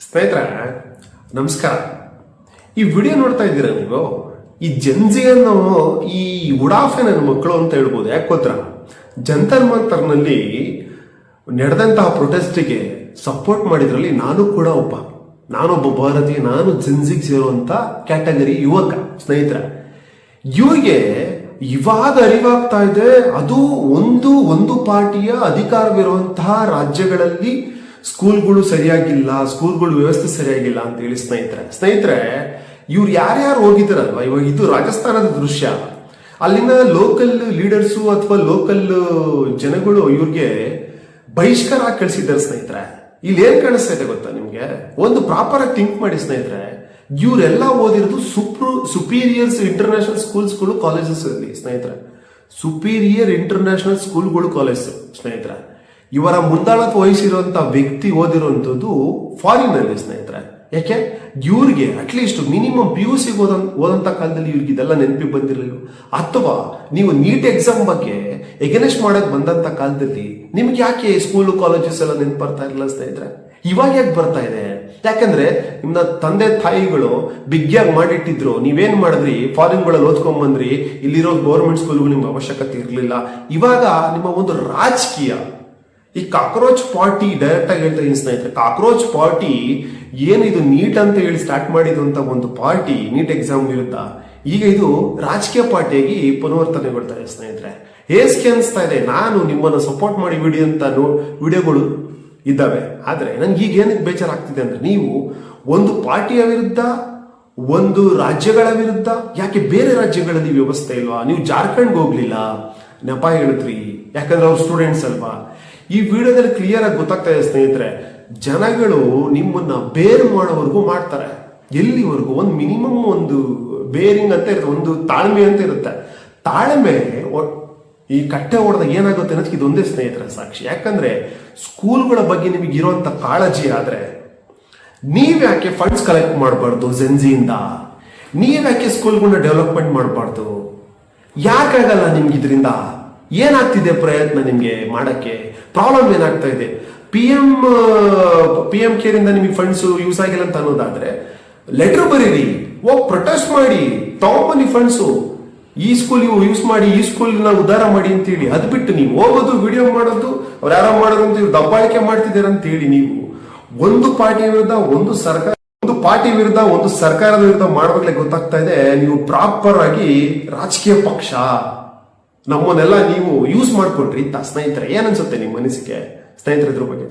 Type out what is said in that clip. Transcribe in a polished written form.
ಸ್ನೇಹಿತರೆ ನಮಸ್ಕಾರ. ಈ ವಿಡಿಯೋ ನೋಡ್ತಾ ಇದ್ದೀರಾ ನೀವು? ಈ ಜೆನ್ಜಿ ಅನ್ನೋ ಈ ಉಡಾಫೆ ನನ್ನ ಮಕ್ಕಳು ಅಂತ ಹೇಳ್ಬೋದು. ಯಾಕೆ ಗೊತ್ತಾ, ಜಂತರ್ ಮಂತರ್ನಲ್ಲಿ ನಡೆದಂತಹ ಪ್ರೊಟೆಸ್ಟ್ಗೆ ಸಪೋರ್ಟ್ ಮಾಡಿದ್ರಲ್ಲಿ ನಾನು ಕೂಡ ನಾನೊಬ್ಬ ಭಾರತೀಯ, ನಾನು ಜೆನ್ಜಿಗೆ ಸೇರುವಂತ ಕ್ಯಾಟಗರಿ ಯುವಕ. ಸ್ನೇಹಿತರೆ, ಇವ್ರಿಗೆ ಇವಾಗ ಅರಿವಾಗ್ತಾ ಇದೆ, ಅದು ಒಂದು ಪಾರ್ಟಿಯ ಅಧಿಕಾರವಿರುವಂತಹ ರಾಜ್ಯಗಳಲ್ಲಿ ಸ್ಕೂಲ್ಗಳು ಸರಿಯಾಗಿಲ್ಲ, ಸ್ಕೂಲ್ಗಳು ವ್ಯವಸ್ಥೆ ಸರಿಯಾಗಿಲ್ಲ ಅಂತ ಹೇಳಿ. ಸ್ನೇಹಿತರೆ ಇವ್ರು ಯಾರ್ಯಾರು ಹೋಗಿದ್ದಾರಲ್ವಾ, ಇವಾಗ ಇದು ರಾಜಸ್ಥಾನದ ದೃಶ್ಯ. ಅಲ್ಲಿನ ಲೋಕಲ್ ಲೀಡರ್ಸು ಅಥವಾ ಲೋಕಲ್ ಜನಗಳು ಇವ್ರಿಗೆ ಬಹಿಷ್ಕಾರ ಕಳಿಸಿದ್ದಾರೆ. ಸ್ನೇಹಿತರೆ, ಇಲ್ಲಿ ಏನ್ ಕಾಣಿಸ್ತಾ ಇದೆ ಗೊತ್ತಾ ನಿಮ್ಗೆ? ಒಂದು ಪ್ರಾಪರ್ ಆಗಿ ಥಿಂಕ್ ಮಾಡಿ ಸ್ನೇಹಿತರೆ. ಇವರೆಲ್ಲ ಓದಿರೋದು ಸುಪೀರಿಯರ್ಸ್ ಇಂಟರ್ನ್ಯಾಷನಲ್ ಸ್ಕೂಲ್ಸ್ಗಳು ಕಾಲೇಜಸ್ ಅಲ್ಲಿ. ಸ್ನೇಹಿತರೆ, ಸುಪೀರಿಯರ್ ಇಂಟರ್ನ್ಯಾಷನಲ್ ಸ್ಕೂಲ್ಗಳು ಕಾಲೇಜ್. ಸ್ನೇಹಿತರೆ, ಇವರ ಮುಂದಾಳತ್ವ ವಹಿಸಿರುವಂತಹ ವ್ಯಕ್ತಿ ಓದಿರುವಂತದ್ದು ಫಾರಿನ್ ಅಲ್ಲಿ. ಸ್ನೇಹಿತರೆ, ಯಾಕೆ ಇವ್ರಿಗೆ ಅಟ್ಲೀಸ್ಟ್ ಮಿನಿಮಮ್ PUC ಓದಂತ ಕಾಲದಲ್ಲಿ ಇವ್ರಿಗೆ ಇದೆಲ್ಲ ನೆನಪಿ ಬಂದಿರಲಿಲ್ಲ. ಅಥವಾ ನೀವು ನೀಟ್ ಎಕ್ಸಾಮ್ ಬಗ್ಗೆ ಎಗನೆಸ್ಟ್ ಮಾಡಕ್ ಬಂದಂತ ಕಾಲದಲ್ಲಿ ನಿಮ್ಗೆ ಯಾಕೆ ಸ್ಕೂಲ್ ಕಾಲೇಜಸ್ ಎಲ್ಲ ನೆನಪು ಬರ್ತಾ ಇರಲಿಲ್ಲ? ಸ್ನೇಹಿತರೆ, ಇವಾಗ ಯಾಕೆ ಬರ್ತಾ ಇದೆ? ಯಾಕಂದ್ರೆ ನಿಮ್ಮ ತಂದೆ ತಾಯಿಗಳು ಬಿಗ್ಯಾಗಿ ಮಾಡಿಟ್ಟಿದ್ರು, ನೀವೇನ್ ಮಾಡಿದ್ರಿ, ಫಾರಿನ್ಗಳಲ್ಲಿ ಓದ್ಕೊಂಡ್ ಬಂದ್ರಿ, ಇಲ್ಲಿರೋ ಗೌರ್ಮೆಂಟ್ ಸ್ಕೂಲ್ಗಳು ನಿಮ್ಗೆ ಅವಶ್ಯಕತೆ ಇರಲಿಲ್ಲ. ಇವಾಗ ನಿಮ್ಮ ಒಂದು ರಾಜಕೀಯ, ಈ ಕಾಕ್ರೋಚ್ ಪಾರ್ಟಿ, ಡೈರೆಕ್ಟ್ ಆಗಿ ಹೇಳ್ತಾ ಇದ್ದೀನಿ ಸ್ನೇಹಿತರೆ, ಕಾಕ್ರೋಚ್ ಪಾರ್ಟಿ ಏನಿದು ನೀಟ್ ಅಂತ ಹೇಳಿ ಸ್ಟಾರ್ಟ್ ಮಾಡಿದಂತ ಒಂದು ಪಾರ್ಟಿ, ನೀಟ್ ಎಕ್ಸಾಮ್ ವಿರುದ್ಧ, ಈಗ ಇದು ರಾಜಕೀಯ ಪಾರ್ಟಿಯಾಗಿ ಪುನವರ್ತನೆಗೊಳ್ತಾ ಇದೆ. ಸ್ನೇಹಿತರೆ, ಹೇಸಿಗೆ ಅನಿಸ್ತಾ ಇದೆ. ನಾನು ನಿಮ್ಮನ್ನು ಸಪೋರ್ಟ್ ಮಾಡಿ ವಿಡಿಯೋಗಳು ಇದ್ದಾವೆ, ಆದ್ರೆ ನನ್ಗೆ ಈಗ ಏನಕ್ಕೆ ಬೇಜಾರಾಗ್ತಿದೆ ಅಂದ್ರೆ, ನೀವು ಒಂದು ಪಾರ್ಟಿಯ ವಿರುದ್ಧ, ಒಂದು ರಾಜ್ಯಗಳ ವಿರುದ್ಧ, ಯಾಕೆ ಬೇರೆ ರಾಜ್ಯಗಳಲ್ಲಿ ವ್ಯವಸ್ಥೆ ಇಲ್ವಾ? ನೀವು ಜಾರ್ಖಂಡ್ಗೆ ಹೋಗ್ಲಿಲ್ಲ, ನೆಪ ಹೇಳಿದ್ರಿ, ಯಾಕಂದ್ರೆ ಅವ್ರು ಸ್ಟೂಡೆಂಟ್ಸ್ ಅಲ್ವಾ? ಈ ವಿಡಿಯೋದಲ್ಲಿ ಕ್ಲಿಯರ್ ಆಗಿ ಗೊತ್ತಾಗ್ತಾ ಇದೆ ಸ್ನೇಹಿತರೆ, ಜನಗಳು ನಿಮ್ಮನ್ನ ಬೇರ್ ಮಾಡೋವರೆಗೂ ಮಾಡ್ತಾರೆ. ಎಲ್ಲಿವರೆಗೂ? ಒಂದು ಮಿನಿಮಮ್ ಒಂದು ಬೇರಿಂಗ್ ಅಂತ ಇರುತ್ತೆ, ಒಂದು ತಾಳ್ಮೆ ಅಂತ ಇರುತ್ತೆ. ತಾಳ್ಮೆ ಈ ಕಟ್ಟೆ ಹೊಡೆದಾಗ ಏನಾಗುತ್ತೆ ಅನ್ನೋದಕ್ಕೆ ಇದೊಂದೇ ಸ್ನೇಹಿತರೆ ಸಾಕ್ಷಿ. ಯಾಕಂದ್ರೆ ಸ್ಕೂಲ್ಗಳ ಬಗ್ಗೆ ನಿಮಗೆ ಇರುವಂತ ಕಾಳಜಿ ಆದ್ರೆ ನೀವ್ಯಾಕೆ ಫಂಡ್ಸ್ ಕಲೆಕ್ಟ್ ಮಾಡಬಾರ್ದು? ಜೆನ್ಜಿಯಿಂದ ನೀವ್ಯಾಕೆ ಸ್ಕೂಲ್ಗಳನ್ನ ಡೆವಲಪ್ಮೆಂಟ್ ಮಾಡಬಾರ್ದು? ಯಾಕಾಗಲ್ಲ ನಿಮ್ಗೆ? ಇದರಿಂದ ಏನಾಗ್ತಿದೆ ಪ್ರಯತ್ನ ನಿಮ್ಗೆ ಮಾಡಕ್ಕೆ? ಪ್ರಾಬ್ಲಮ್ ಏನಾಗ್ತಾ ಇದೆ? ಪಿ ಎಂ ಕೇರ್ ಇಂದ ನಿಮಗೆ ಫಂಡ್ಸ್ ಯೂಸ್ ಆಗಿಲ್ಲ ಅಂತ ಅನ್ನೋದಾದ್ರೆ ಲೆಟರ್ ಬರೀರಿ, ಹೋಗಿ ಪ್ರೊಟೆಸ್ಟ್ ಮಾಡಿ, ತಗೊಂಬನ್ನಿ ಫಂಡ್ಸ್, ಈ ಸ್ಕೂಲ್ ನೀವು ಯೂಸ್ ಮಾಡಿ, ಈ ಸ್ಕೂಲ್ ನಾವು ಉದ್ಧಾರ ಮಾಡಿ ಅಂತ ಹೇಳಿ. ಅದು ಬಿಟ್ಟು ನೀವು ಹೋಗೋದು ವಿಡಿಯೋ ಮಾಡೋದು, ಅವ್ರು ಯಾರೋ ಮಾಡೋದು ಅಂತ ದಬ್ಬಾಳಿಕೆ ಮಾಡ್ತಿದ್ದೀರ ಅಂತ ಹೇಳಿ, ನೀವು ಒಂದು ಪಾರ್ಟಿ ವಿರುದ್ಧ ಒಂದು ಸರ್ಕಾರದ ವಿರುದ್ಧ ಮಾಡುವಾಗಲೇ ಗೊತ್ತಾಗ್ತಾ ಇದೆ ನೀವು ಪ್ರಾಪರ್ ಆಗಿ ರಾಜಕೀಯ ಪಕ್ಷ, ನಮ್ಮನ್ನೆಲ್ಲ ನೀವು ಯೂಸ್ ಮಾಡ್ಕೊಟ್ರಿ. ಸ್ನೇಹಿತರೆ, ಏನನ್ಸುತ್ತೆ ನಿಮ್ಮ ಅನಿಸಿಕೆ ಸ್ನೇಹಿತರೆ ಇದ್ರ ಬಗ್ಗೆ?